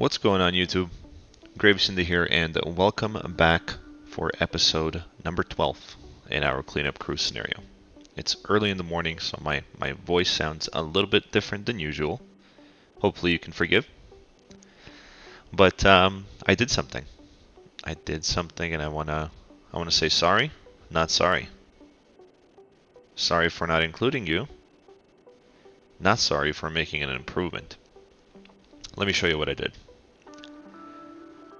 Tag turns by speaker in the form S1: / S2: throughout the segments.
S1: What's going on, YouTube? GraveCinder here, and welcome back for episode number 12 in our cleanup crew scenario. It's early in the morning, so my voice sounds a little bit different than usual. Hopefully you can forgive. But I did something. And I wanna say sorry, not sorry. Sorry for not including you. Not sorry for making an improvement. Let me show you what I did.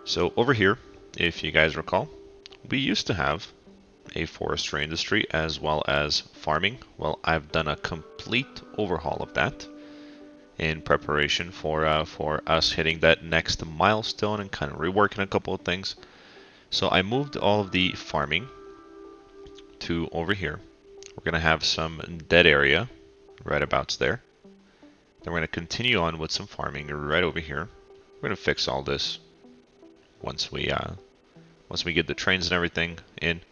S1: So over here, if you guys recall, we used to have a forestry industry as well as farming. Well, I've done a complete overhaul of that in preparation for us hitting that next milestone and kind of reworking a couple of things. So I moved all of the farming to over here. We're gonna have some dead area right about there. Then we're gonna continue on with some farming right over here. We're gonna fix all this once we get the trains and everything in.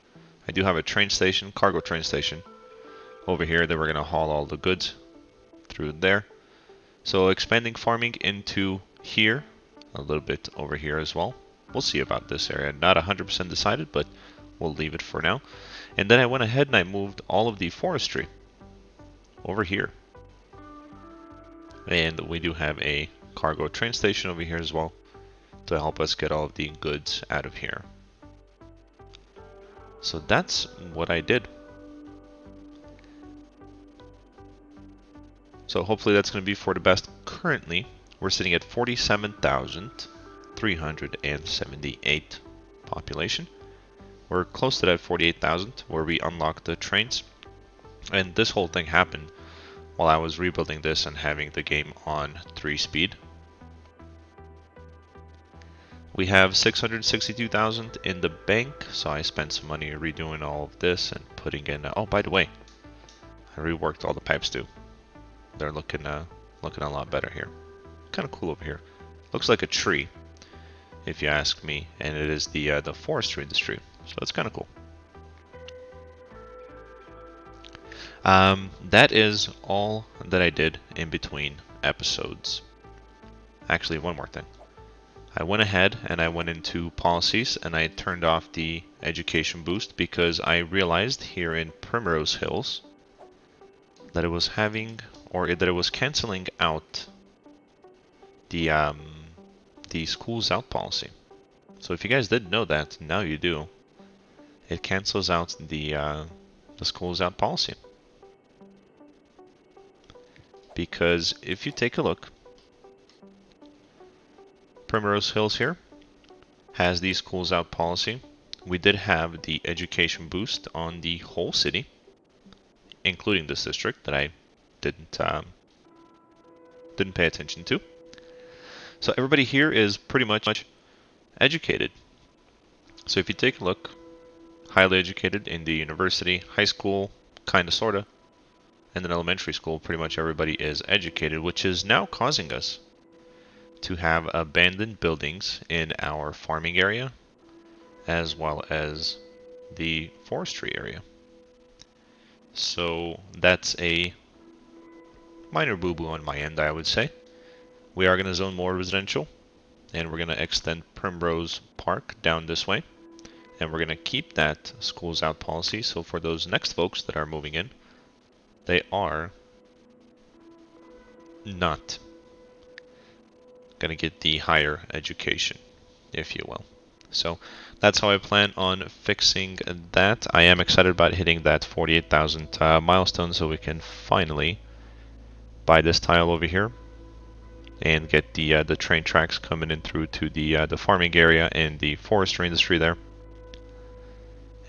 S1: I do have a train station, cargo train station, over here that we're going to haul all the goods through there. So expanding farming into here, a little bit over here as well. We'll see about this area. Not 100% decided, but we'll leave it for now. And then I went ahead and I moved all of the forestry over here. And we do have a cargo train station over here as well to help us get all of the goods out of here. So that's what I did. So hopefully that's going to be for the best. Currently, we're sitting at 47,378 population. We're close to that 48,000 where we unlocked the trains. And this whole thing happened while I was rebuilding this and having the game on 3 speed. We have 662,000 in the bank, so I spent some money redoing all of this and putting in. Oh, by the way, I reworked all the pipes too. They're looking a lot better here. Kind of cool over here. Looks like a tree, if you ask me, and it is the forestry industry, so it's kind of cool. That is all that I did in between episodes. Actually, one more thing. I went ahead and I went into policies and I turned off the education boost because I realized here in Primrose Hills that it was having, or that it was canceling out the schools out policy. So if you guys didn't know that, now you do. It cancels out the schools out policy. Because if you take a look, Primrose Hills here has the schools out policy. We did have the education boost on the whole city, including this district that I didn't pay attention to. So everybody here is pretty much educated. So if you take a look, highly educated in the university, high school, kinda sorta, and then elementary school, pretty much everybody is educated, which is now causing us to have abandoned buildings in our farming area as well as the forestry area. So that's a minor boo-boo on my end, I would say. We are going to zone more residential, and we're going to extend Primrose Park down this way, and we're going to keep that schools out policy. So for those next folks that are moving in, they are not going to get the higher education, if you will. So that's how I plan on fixing that. I am excited about hitting that 48,000 milestone so we can finally buy this tile over here and get the train tracks coming in through to the farming area and the forestry industry there.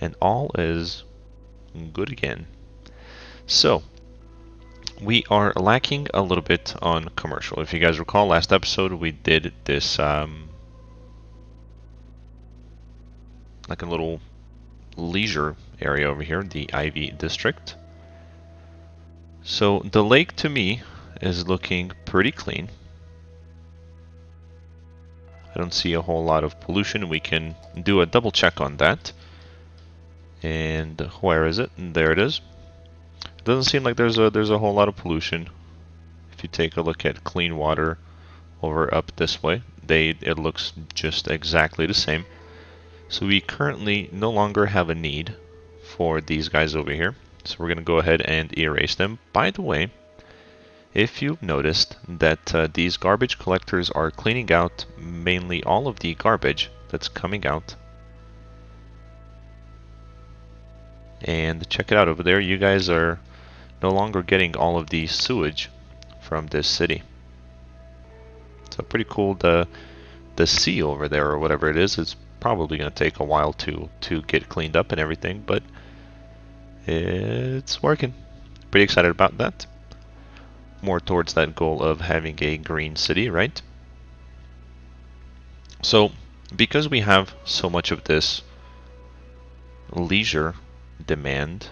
S1: And all is good again. So we are lacking a little bit on commercial. If you guys recall, last episode we did this like a little leisure area over here, the Ivy District. So the lake to me is looking pretty clean. I don't see a whole lot of pollution. We can do a double check on that. And where is it? There it is. Doesn't seem like there's a whole lot of pollution. If you take a look at clean water over up this way. It looks just exactly the same. So we currently no longer have a need for these guys over here. So we're going to go ahead and erase them. By the way, if you've noticed that these garbage collectors are cleaning out mainly all of the garbage that's coming out. And check it out over there, you guys are no longer getting all of the sewage from this city. So pretty cool. The sea over there, or whatever it is probably going to take a while to get cleaned up and everything, but it's working. Pretty excited about that. More towards that goal of having a green city, right? So because we have so much of this leisure demand,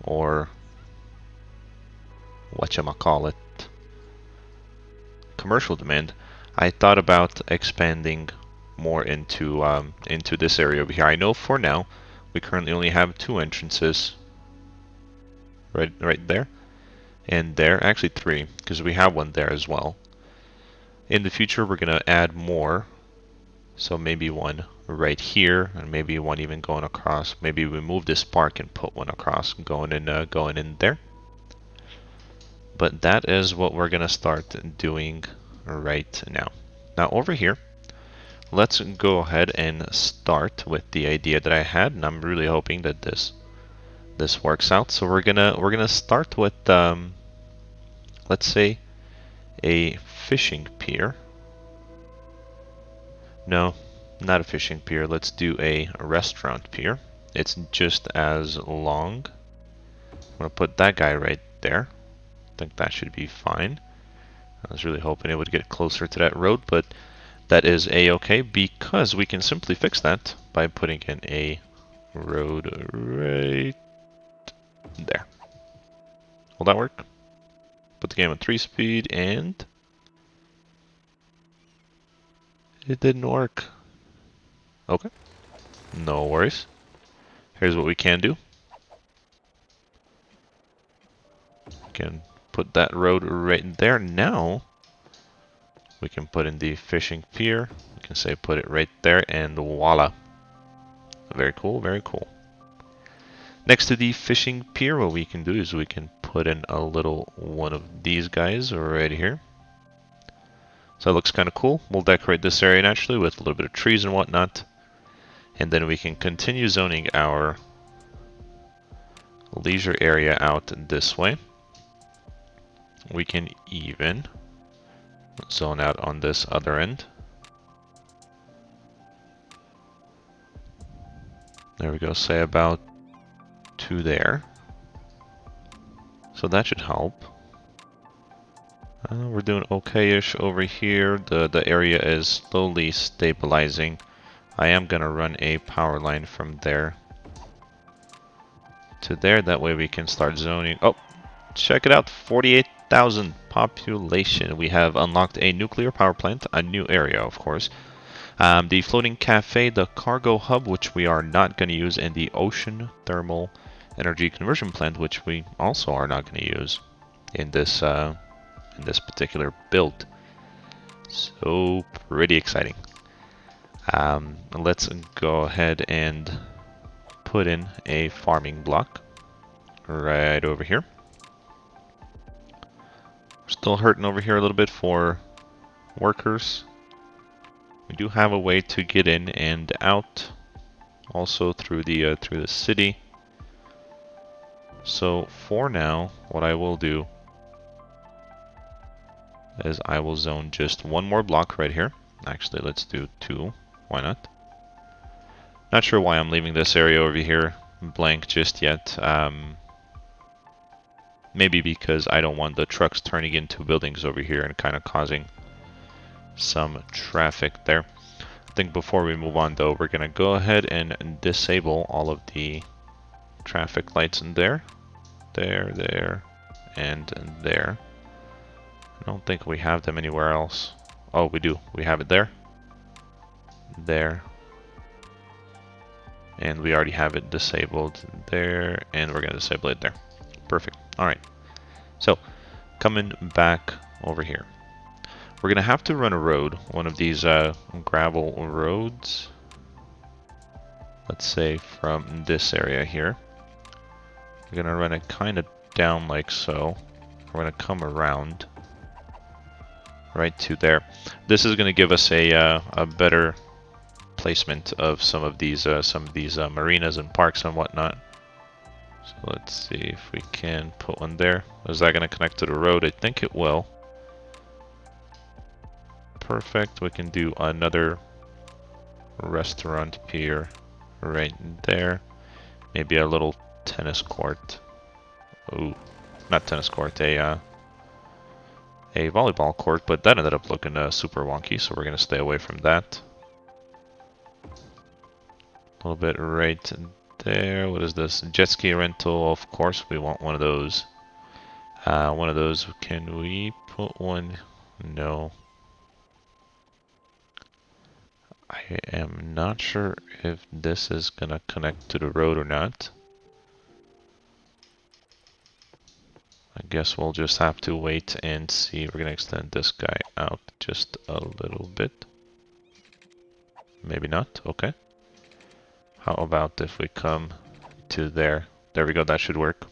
S1: or whatchamacallit, commercial demand, I thought about expanding more into this area over here. I know for now we currently only have 2 entrances, right there and there. Actually 3, because we have one there as well. In the future we're gonna add more, so maybe one right here, and maybe one even going across. Maybe we move this park and put one across, going in there. But that is what we're gonna start doing right now. Now over here, let's go ahead and start with the idea that I had, and I'm really hoping that this works out. So we're gonna start with let's say a fishing pier. No, not a fishing pier. Let's do a restaurant pier. It's just as long. I'm gonna put that guy right there. I think that should be fine. I was really hoping it would get closer to that road, but that is a-okay, because we can simply fix that by putting in a road right there. Will that work? Put the game on 3-speed, and it didn't work. Okay, no worries. Here's what we can do. We can put that road right there. Now we can put in the fishing pier. We can say put it right there, and voila. Very cool, very cool. Next to the fishing pier, what we can do is we can put in a little one of these guys right here. So that looks kind of cool. We'll decorate this area naturally with a little bit of trees and whatnot. And then we can continue zoning our leisure area out this way. We can even zone out on this other end. There we go, say about 2 there. So that should help. We're doing okay-ish over here. The area is slowly stabilizing. I am gonna run a power line from there to there. That way we can start zoning. Oh, check it out, 48,000 population. We have unlocked a nuclear power plant, a new area, of course. The floating cafe, the cargo hub, which we are not going to use, and the ocean thermal energy conversion plant, which we also are not going to use in this particular build. So pretty exciting. Let's go ahead and put in a farming block right over here. Still hurting over here a little bit for workers. We do have a way to get in and out, also through the city. So for now, what I will do is I will zone just one more block right here. Actually, let's do 2. Why not? Not sure why I'm leaving this area over here blank just yet. Maybe because I don't want the trucks turning into buildings over here and kind of causing some traffic there. I think before we move on though, we're going to go ahead and disable all of the traffic lights in there, and there. I don't think we have them anywhere else. Oh, we do. We have it there, and we already have it disabled there, and we're going to disable it there. Perfect. All right. So coming back over here, We're gonna have to run a road, one of these gravel roads. Let's say from this area here. We're gonna run it kind of down like so. We're gonna come around right to there. This is gonna give us a better placement of some of these marinas and parks and whatnot. So let's see if we can put one there. Is that gonna connect to the road? I think it will. Perfect. We can do another restaurant pier right there. Maybe a little tennis court. Ooh, not tennis court, a volleyball court, but that ended up looking super wonky, so we're gonna stay away from that. A little bit right there. What is this? Jet ski rental. Of course, we want one of those. One of those. Can we put one? No. I am not sure if this is gonna connect to the road or not. I guess we'll just have to wait and see. We're gonna extend this guy out just a little bit. Maybe not. Okay. How about if we come to there? There we go. That should work.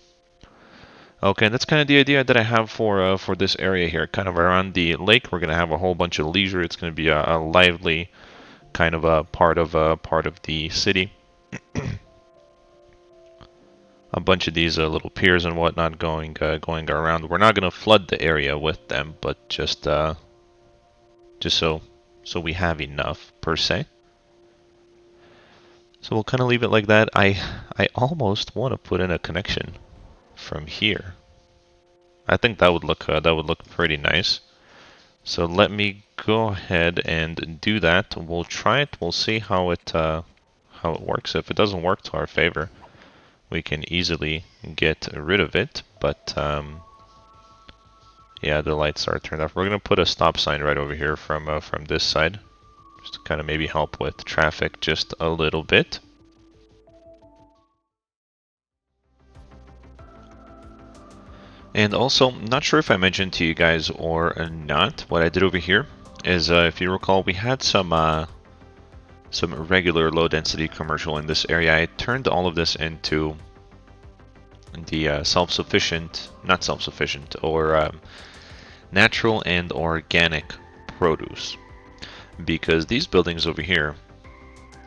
S1: Okay, that's kind of the idea that I have for this area here. Kind of around the lake, we're gonna have a whole bunch of leisure. It's gonna be a lively kind of a part of the city. A bunch of these little piers and whatnot going around. We're not gonna flood the area with them, but just so we have enough per se. So we'll kind of leave it like that. I almost want to put in a connection from here. I think that would look pretty nice. So let me go ahead and do that. We'll try it. We'll see how it works. If it doesn't work to our favor, we can easily get rid of it. But yeah, the lights are turned off. We're gonna put a stop sign right over here from this side, just to kind of maybe help with traffic just a little bit. And also, not sure if I mentioned to you guys or not, what I did over here is, if you recall, we had some regular low-density commercial in this area. I turned all of this into the self-sufficient, not self-sufficient, or natural and organic produce. Because these buildings over here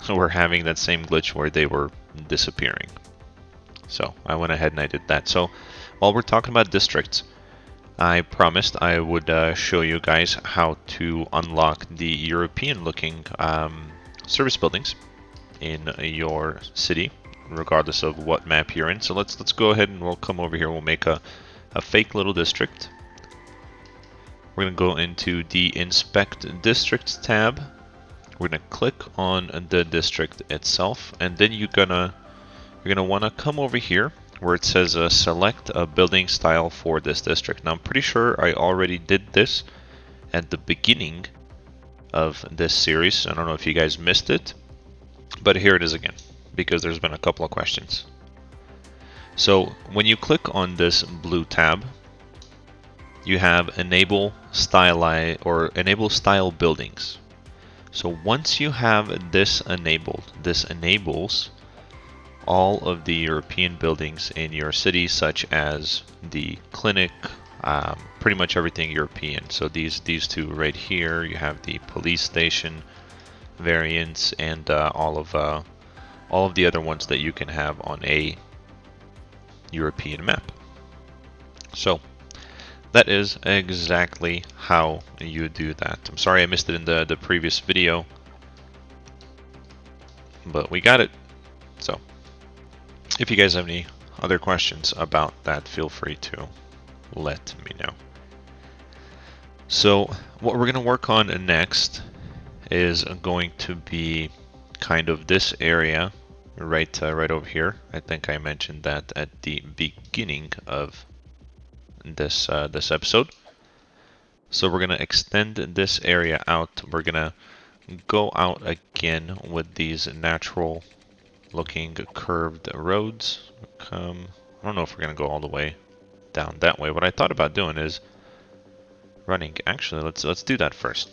S1: were having that same glitch where they were disappearing. So I went ahead and I did that. So while we're talking about districts, I promised I would show you guys how to unlock the European-looking service buildings in your city, regardless of what map you're in. So let's go ahead and we'll come over here. We'll make a fake little district. We're gonna go into the Inspect Districts tab. We're gonna click on the district itself, and then you're gonna want to come over here where it says select a building style for this district. Now I'm pretty sure I already did this at the beginning of this series. I don't know if you guys missed it, but here it is again, because there's been a couple of questions. So when you click on this blue tab, you have enable style buildings. So once you have this enabled, this enables all of the European buildings in your city, such as the clinic, pretty much everything European. So these two right here, you have the police station variants, and all of the other ones that you can have on a European map. So that is exactly how you do that. I'm sorry I missed it in the previous video, but we got it. So if you guys have any other questions about that, feel free to let me know. So what we're going to work on next is going to be kind of this area right over here. I think I mentioned that at the beginning of this episode. So we're going to extend this area out. We're going to go out again with these natural looking curved roads. I don't know if we're going to go all the way down that way. What I thought about doing is running. Actually, let's do that first.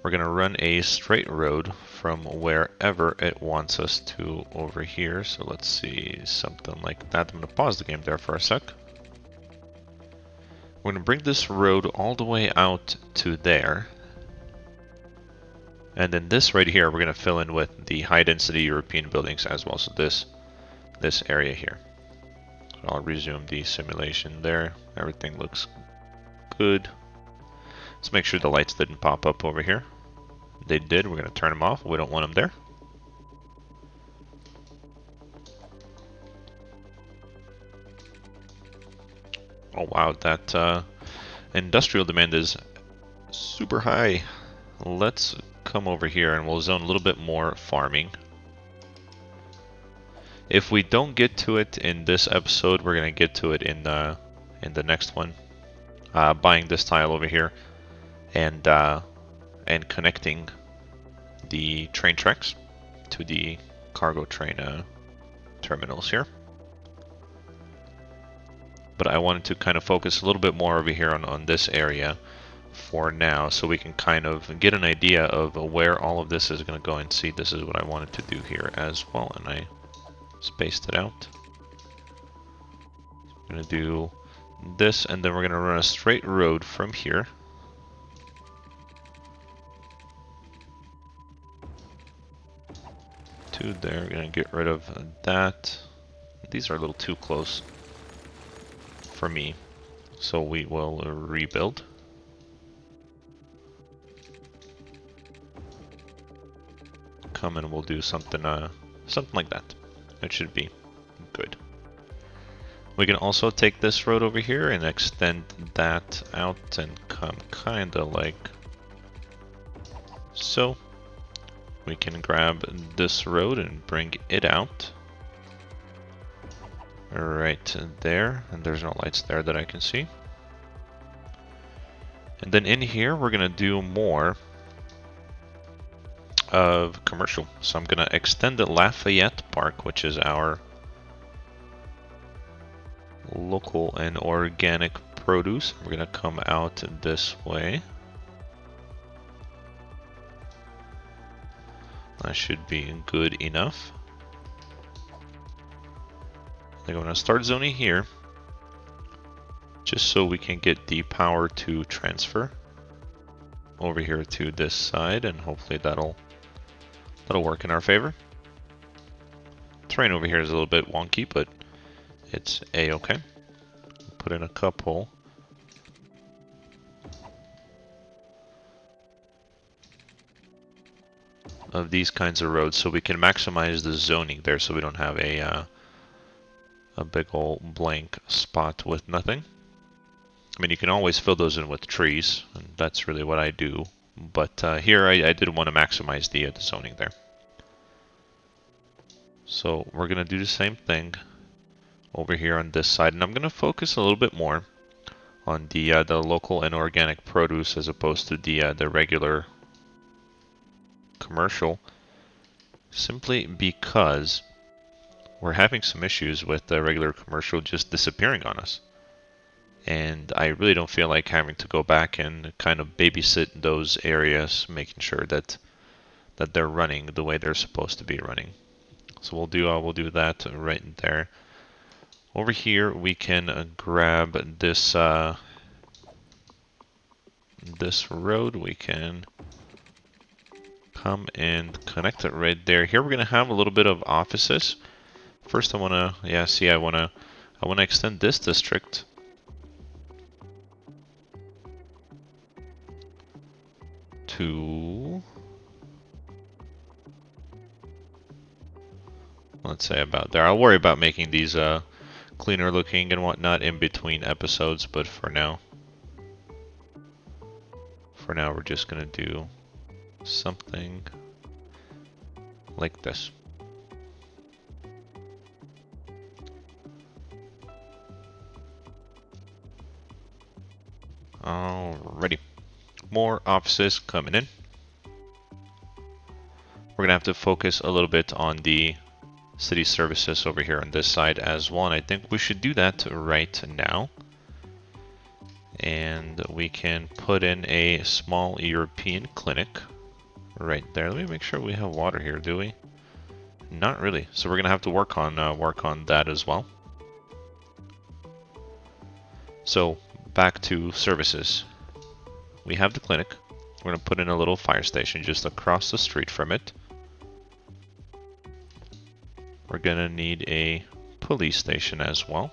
S1: We're gonna run a straight road from wherever it wants us to over here. So let's see, something like that. I'm gonna pause the game there for a sec. We're gonna bring this road all the way out to there. And then this right here, we're gonna fill in with the high density European buildings as well. So this area here. So I'll resume the simulation there. Everything looks good. Let's make sure the lights didn't pop up over here. They did. We're going to turn them off. We don't want them there. Oh wow, that industrial demand is super high. Let's come over here and we'll zone a little bit more farming. If we don't get to it in this episode, we're going to get to it in the next one. Buying this tile over here and connecting the train tracks to the cargo train terminals here. But I wanted to kind of focus a little bit more over here on this area for now, so we can kind of get an idea of where all of this is going to go and see. This is what I wanted to do here as well, and I spaced it out. I'm going to do this, and then we're going to run a straight road from here to there. We're going to get rid of that. These are a little too close for me, so we will rebuild. Come and we'll do something like that. It should be good. We can also take this road over here and extend that out and come kinda like so. We can grab this road and bring it out right there, and there's no lights there that I can see. And then in here we're gonna do more of commercial. So I'm gonna extend the Lafayette Park, which is our local and organic produce. We're gonna come out this way. That should be good enough. I'm gonna start zoning here, just so we can get the power to transfer over here to this side, and hopefully that'll work in our favor. Terrain over here is a little bit wonky, but it's a-okay. Put in a couple of these kinds of roads so we can maximize the zoning there, so we don't have a big old blank spot with nothing. I mean, you can always fill those in with trees, and that's really what I do. But here I did want to maximize the zoning there. So we're going to do the same thing over here on this side, and I'm going to focus a little bit more on the local and organic produce as opposed to the regular commercial, simply because we're having some issues with the regular commercial just disappearing on us. And I really don't feel like having to go back and kind of babysit those areas, making sure that they're running the way they're supposed to be running. So we'll do that right there. Over here we can grab this this road. We can come and connect it right there. Here we're gonna have a little bit of offices. First I wanna I wanna extend this district to, let's say about there. I'll worry about making these cleaner looking and whatnot in between episodes, but for now we're just gonna do something like this. Alrighty, more offices coming in. We're gonna have to focus a little bit on the city services over here on this side as well, and I think we should do that right now. And we can put in a small European clinic right there. Let me make sure we have water here, do we? Not really. So we're gonna have to work on that as well. So back to services. We have the clinic. We're gonna put in a little fire station just across the street from it. We're gonna need a police station as well.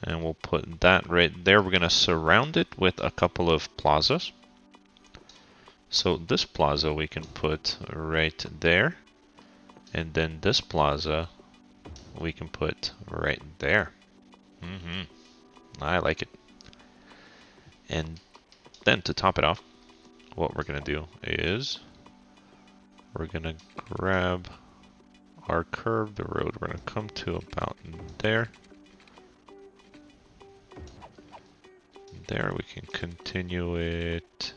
S1: And we'll put that right there. We're gonna surround it with a couple of plazas. So this plaza we can put right there. And then this plaza we can put right there. I like it. And then to top it off, what we're gonna do is we're gonna grab our curved road. We're gonna come to about there. There we can continue it.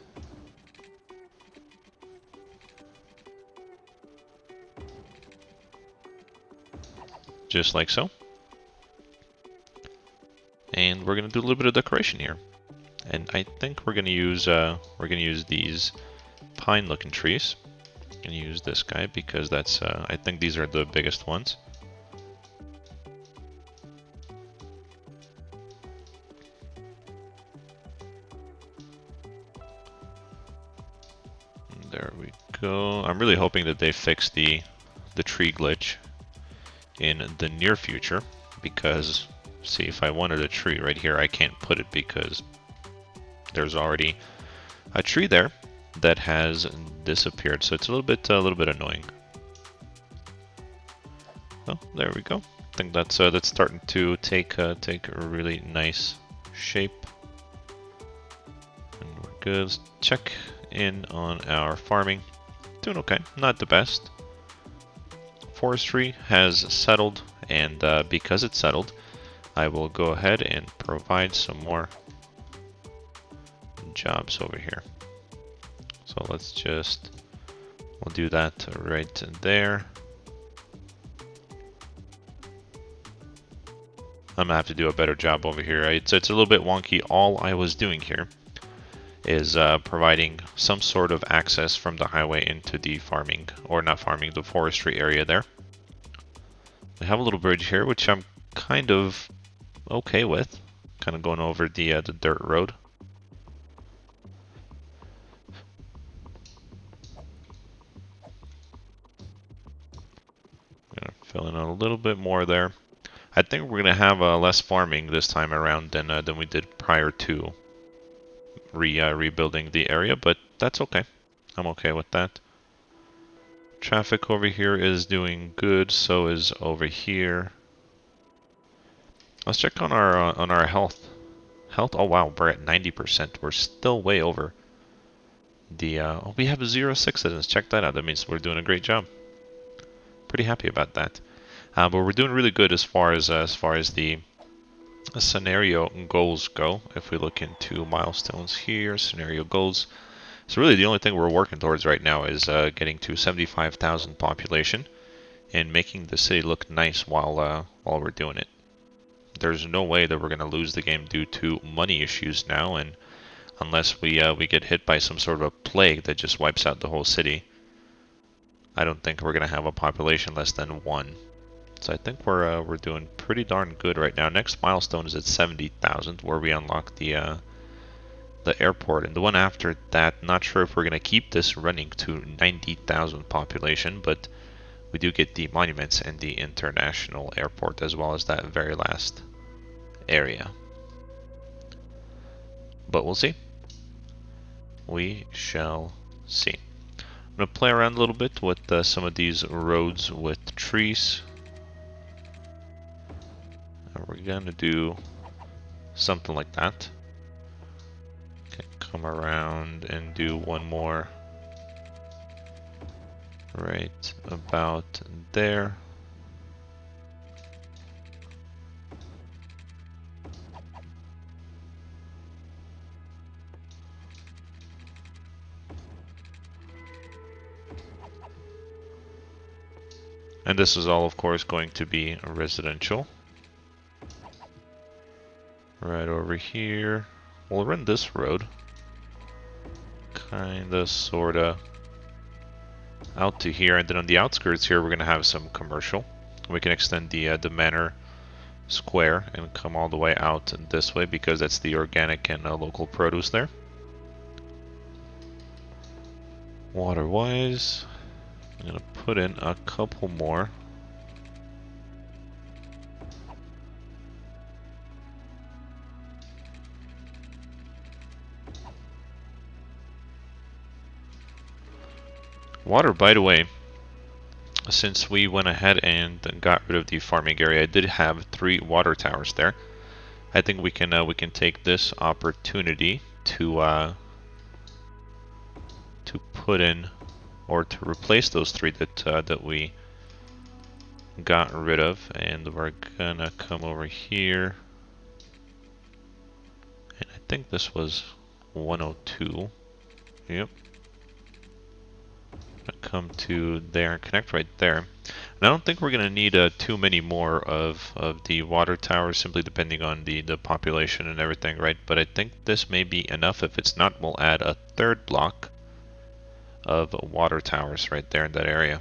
S1: Just like so. And we're gonna do a little bit of decoration here. And I think we're gonna use these pine-looking trees. I'm gonna use this guy because that's I think these are the biggest ones. There we go. I'm really hoping that they fix the tree glitch in the near future, because see, if I wanted a tree right here, I can't put it because there's already a tree there that has disappeared. So it's a little bit annoying. Oh, there we go. I think that's starting to take a really nice shape. And we're good. Let's check in on our farming. Doing okay, not the best. Forestry has settled, and because it's settled, I will go ahead and provide some more jobs over here. So we'll do that right there. I'm gonna have to do a better job over here. It's a little bit wonky. All I was doing here is providing some sort of access from the highway into the farming, or not farming, the forestry area there. We have a little bridge here, which I'm kind of okay with. Kind of going over the dirt road. Gonna fill in a little bit more there. I think we're gonna have less farming this time around than we did prior to rebuilding the area, but that's okay. I'm okay with that. Traffic over here is doing good, so is over here. Let's check on our health. Oh wow, we're at 90%. We're still way over the. Oh, we have 0.6 citizens. Check that out. That means we're doing a great job. Pretty happy about that. But we're doing really good as far as the scenario goals go. If we look into milestones here, scenario goals. So really, the only thing we're working towards right now is getting to 75,000 population and making the city look nice while we're doing it. There's no way that we're going to lose the game due to money issues now, and unless we get hit by some sort of a plague that just wipes out the whole city, I don't think we're going to have a population less than 1. So I think we're doing pretty darn good right now. Next milestone is at 70,000, where we unlock the airport, and the one after that, not sure if we're going to keep this running to 90,000 population, but we do get the monuments and the international airport, as well as that very last area. But we'll see. We shall see. I'm going to play around a little bit with some of these roads with trees. And we're going to do something like that. Okay, come around and do one more right about there. And this is all, of course, going to be residential. Right over here. We'll run this road. Kinda, sorta. Out to here, and then on the outskirts here we're gonna have some commercial. We can extend the manor square and come all the way out this way because that's the organic and local produce there. Water wise, I'm gonna put in a couple more. Water, by the way, since we went ahead and got rid of the farming area, I did have 3 water towers there. I think we can take this opportunity to put in or to replace those 3 that we got rid of, and we're gonna come over here, and I think this was 102. Yep. Come to there and connect right there. And I don't think we're gonna need too many more of the water towers, simply depending on the population and everything, right? But I think this may be enough. If it's not, we'll add a 3rd block of water towers right there in that area.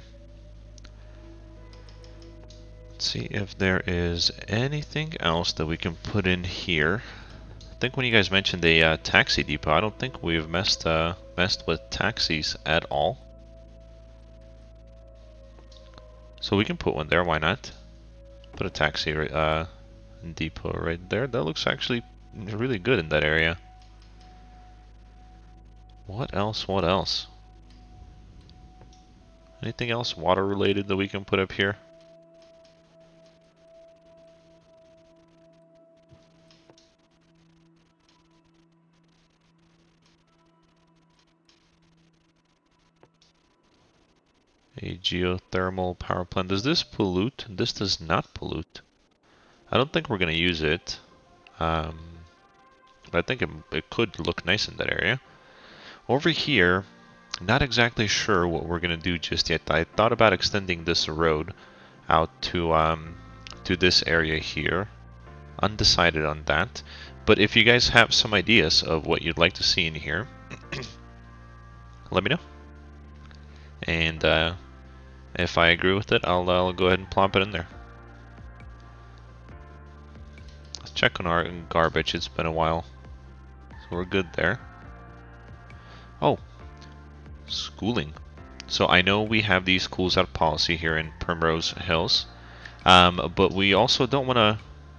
S1: Let's see if there is anything else that we can put in here. I think when you guys mentioned a taxi depot, I don't think we've messed with taxis at all. So we can put one there, why not? Put a taxi depot right there. That looks actually really good in that area. What else? What else? Anything else water related that we can put up here? A geothermal power plant. Does this pollute? This does not pollute. I don't think we're going to use it. But I think it could look nice in that area. Over here, not exactly sure what we're going to do just yet. I thought about extending this road out to this area here. Undecided on that. But if you guys have some ideas of what you'd like to see in here, let me know. And if I agree with it, I'll go ahead and plop it in there. Let's check on our garbage. It's been a while. So we're good there. Oh, schooling. So I know we have the schools out policy here in Primrose Hills, but we also don't want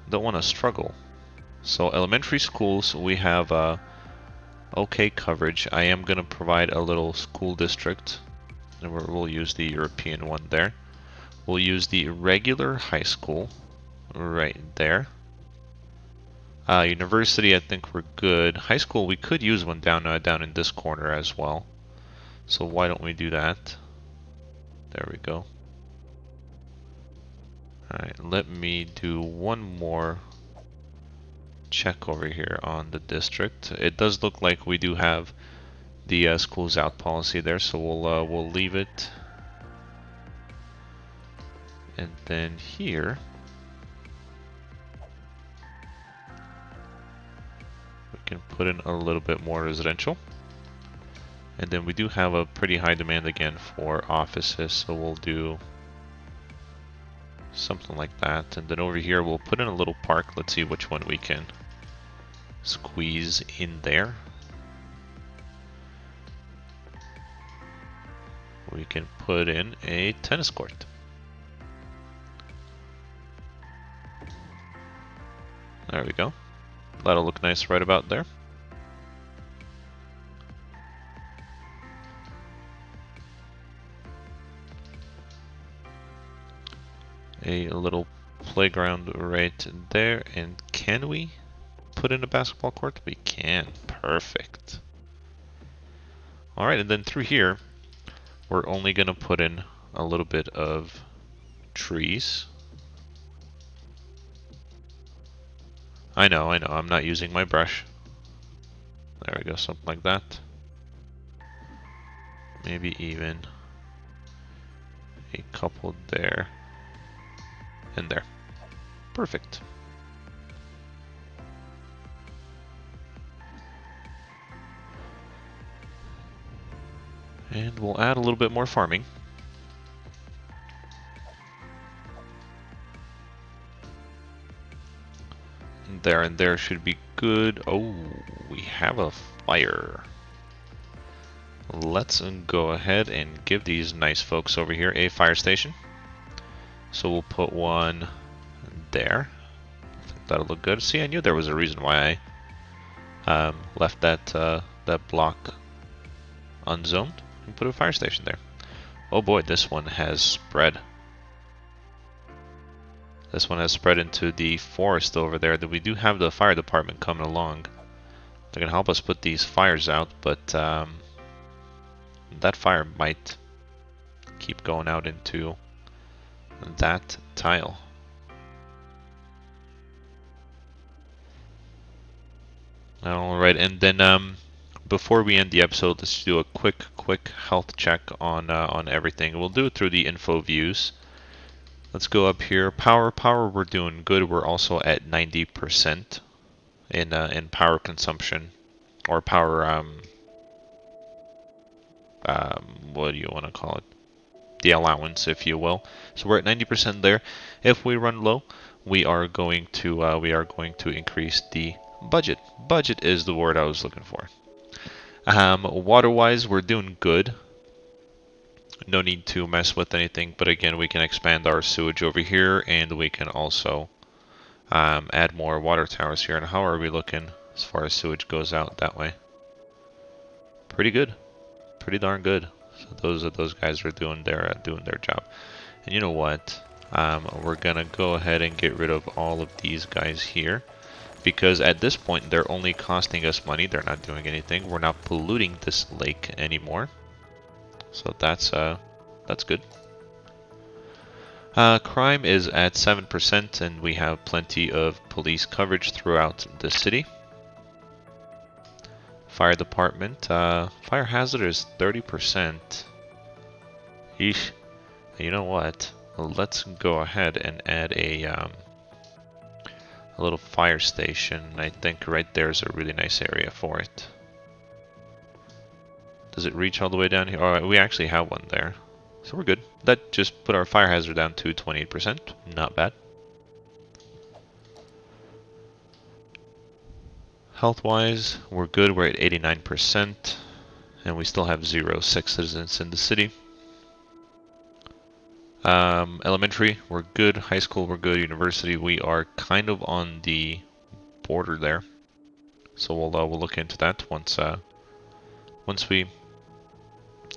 S1: to struggle. So elementary schools, we have okay coverage. I am going to provide a little school district, and we'll use the European one there. We'll use the regular high school right there. University, I think we're good. High school, we could use one down in this corner as well. So why don't we do that? There we go. Alright, let me do one more check over here on the district. It does look like we do have the schools out policy there, so we'll leave it. And then here we can put in a little bit more residential. And then we do have a pretty high demand again for offices, so we'll do something like that. And then over here we'll put in a little park. Let's see which one we can squeeze in there. We can put in a tennis court. There we go. That'll look nice right about there. A little playground right there. And can we put in a basketball court? We can. Perfect. Alright, and then through here, we're only going to put in a little bit of trees. I know, I'm not using my brush. There we go, something like that. Maybe even a couple there and there. Perfect. And we'll add a little bit more farming. And there should be good. Oh, we have a fire. Let's go ahead and give these nice folks over here a fire station. So we'll put one there. I think that'll look good. See, I knew there was a reason why I left that block unzoned and put a fire station there. Oh boy, this one has spread. This one has spread into the forest over there. That we do have the fire department coming along. They're gonna help us put these fires out, but that fire might keep going out into that tile. Alright, and then before we end the episode, let's do a quick health check on everything. We'll do it through the info views. Let's go up here. Power, we're doing good. We're also at 90% in power consumption, or power what do you want to call it? The allowance, if you will. So we're at 90% there. If we run low, we are going to increase the budget. Budget is the word I was looking for. Water-wise, we're doing good. No need to mess with anything, but again, we can expand our sewage over here, and we can also add more water towers here. And how are we looking as far as sewage goes out that way? Pretty good, pretty darn good. So those guys are doing their job. And you know what? We're gonna go ahead and get rid of all of these guys here, because at this point they're only costing us money. They're not doing anything. We're not polluting this lake anymore. So that's good. Crime is at 7%, and we have plenty of police coverage throughout the city. Fire department, fire hazard is 30%. Yeesh. You know what? Let's go ahead and add a little fire station. I think right there is a really nice area for it. Does it reach all the way down here? Alright, we actually have one there. So we're good. That just put our fire hazard down to 28%. Not bad. Health-wise, we're good. We're at 89%. And we still have 0 sick citizens in the city. Elementary, we're good. High school, we're good. University, we are kind of on the border there. So we'll look into that once we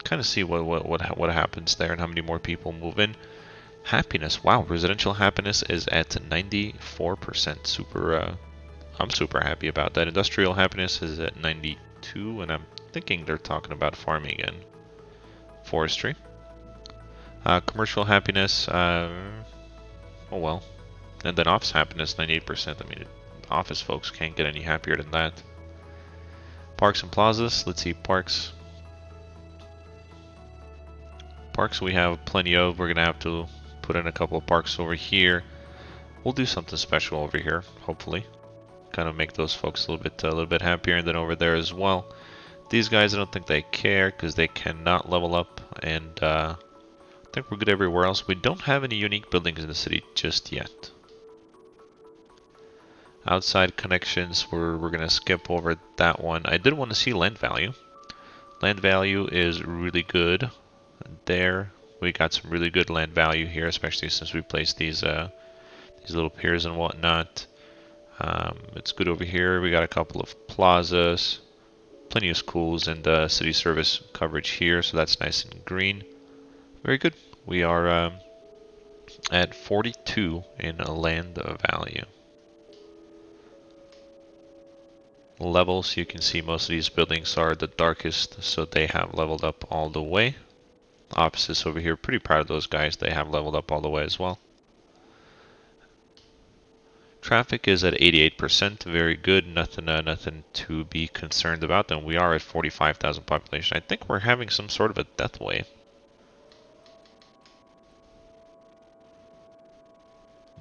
S1: kind of see what happens there and how many more people move in. Happiness, wow, residential happiness is at 94%. Super, I'm super happy about that. Industrial happiness is at 92, and I'm thinking they're talking about farming and forestry. Commercial happiness, oh well. And then office happiness, 98%. I mean, office folks can't get any happier than that. Parks and plazas, let's see, parks. Parks we have plenty of. We're gonna have to put in a couple of parks over here. We'll do something special over here, hopefully. Kind of make those folks a little bit happier. And then over there as well. These guys, I don't think they care because they cannot level up, and I think we're good everywhere else. We don't have any unique buildings in the city just yet. Outside connections, we're gonna skip over that one. I did want to see land value. Land value is really good. There, we got some really good land value here, especially since we placed these little piers and whatnot. It's good over here. We got a couple of plazas, plenty of schools, and city service coverage here, so that's nice and green. Very good. We are at 42 in land value. Levels, you can see most of these buildings are the darkest, so they have leveled up all the way. Offices over here, pretty proud of those guys. They have leveled up all the way as well. Traffic is at 88%, very good. Nothing to be concerned about. And we are at 45,000 population. I think we're having some sort of a death wave.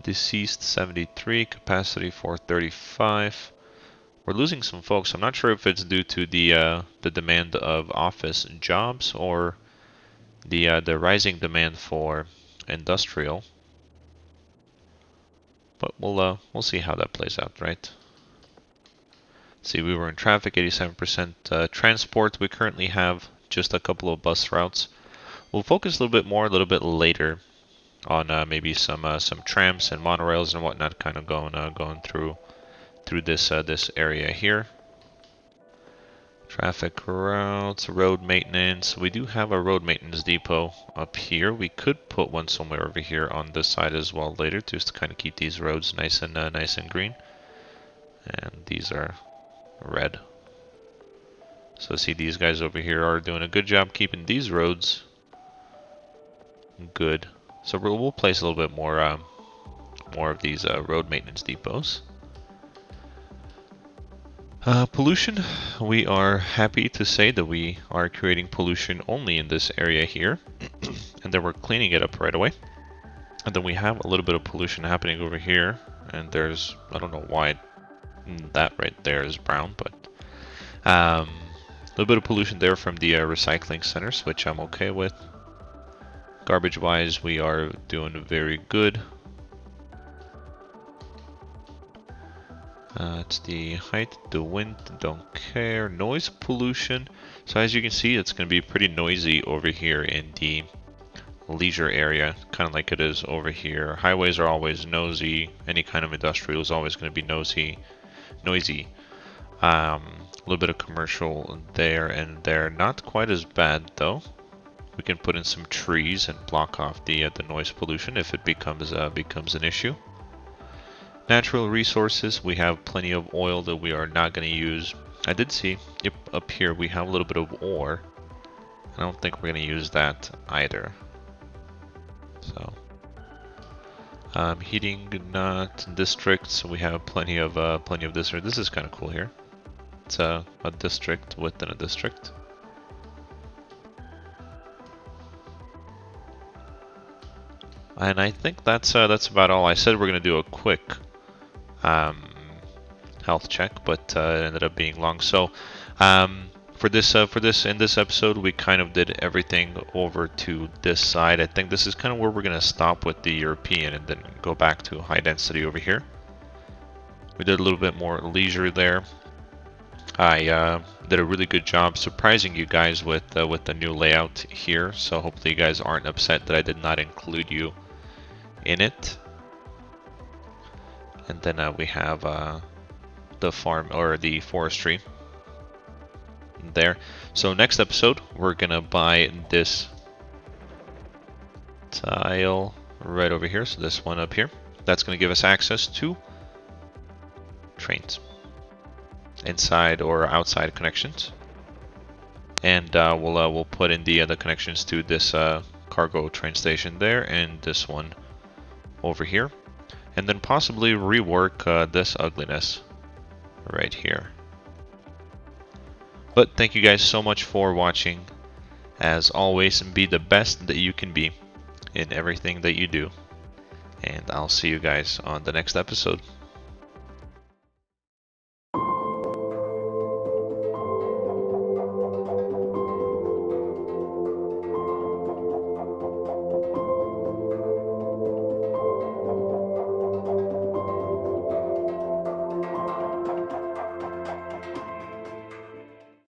S1: Deceased 73, capacity 435. we're losing some folks. I'm not sure if it's due to the demand of office jobs or the rising demand for industrial. But we'll see how that plays out, right? See, we were in traffic, 87% transport. We currently have just a couple of bus routes. We'll focus a little bit more a little bit later on maybe some trams and monorails and whatnot, kind of going through this area here. Traffic routes, road maintenance. We do have a road maintenance depot up here. We could put one somewhere over here on this side as well later, just to kind of keep these roads nice and green. And these are red. So see, these guys over here are doing a good job keeping these roads good. So we'll place a little bit more of these road maintenance depots. Pollution. We are happy to say that we are creating pollution only in this area here, and then we're cleaning it up right away. And then we have a little bit of pollution happening over here, and there's, I don't know why that right there is brown, but a little bit of pollution there from the recycling centers, which I'm okay with. Garbage wise, we are doing very good. It's the height, the wind, don't care. Noise pollution. So as you can see, it's going to be pretty noisy over here in the leisure area, kind of like it is over here. Highways are always noisy. Any kind of industrial is always going to be noisy. A little bit of commercial there and there. Not quite as bad though. We can put in some trees and block off the noise pollution if it becomes an issue. Natural resources, we have plenty of oil that we are not going to use. I did see, yep, up here we have a little bit of ore. I don't think we're going to use that either. So, heating not districts, we have plenty of this. This is kind of cool here. It's a district within a district. And I think that's about all. I said we're going to do a quick health check, but it ended up being long. So in this episode, we kind of did everything over to this side. I think this is kind of where we're going to stop with the European and then go back to high density over here. We did a little bit more leisure there. I did a really good job surprising you guys with the new layout here. So hopefully you guys aren't upset that I did not include you in it. And then we have the farm or the forestry there. So next episode, we're gonna buy this tile right over here. So this one up here, that's gonna give us access to trains, inside or outside connections, and we'll put in the connections to this cargo train station there and this one over here. And then possibly rework this ugliness right here. But thank you guys so much for watching. As always, be the best that you can be in everything that you do. And I'll see you guys on the next episode.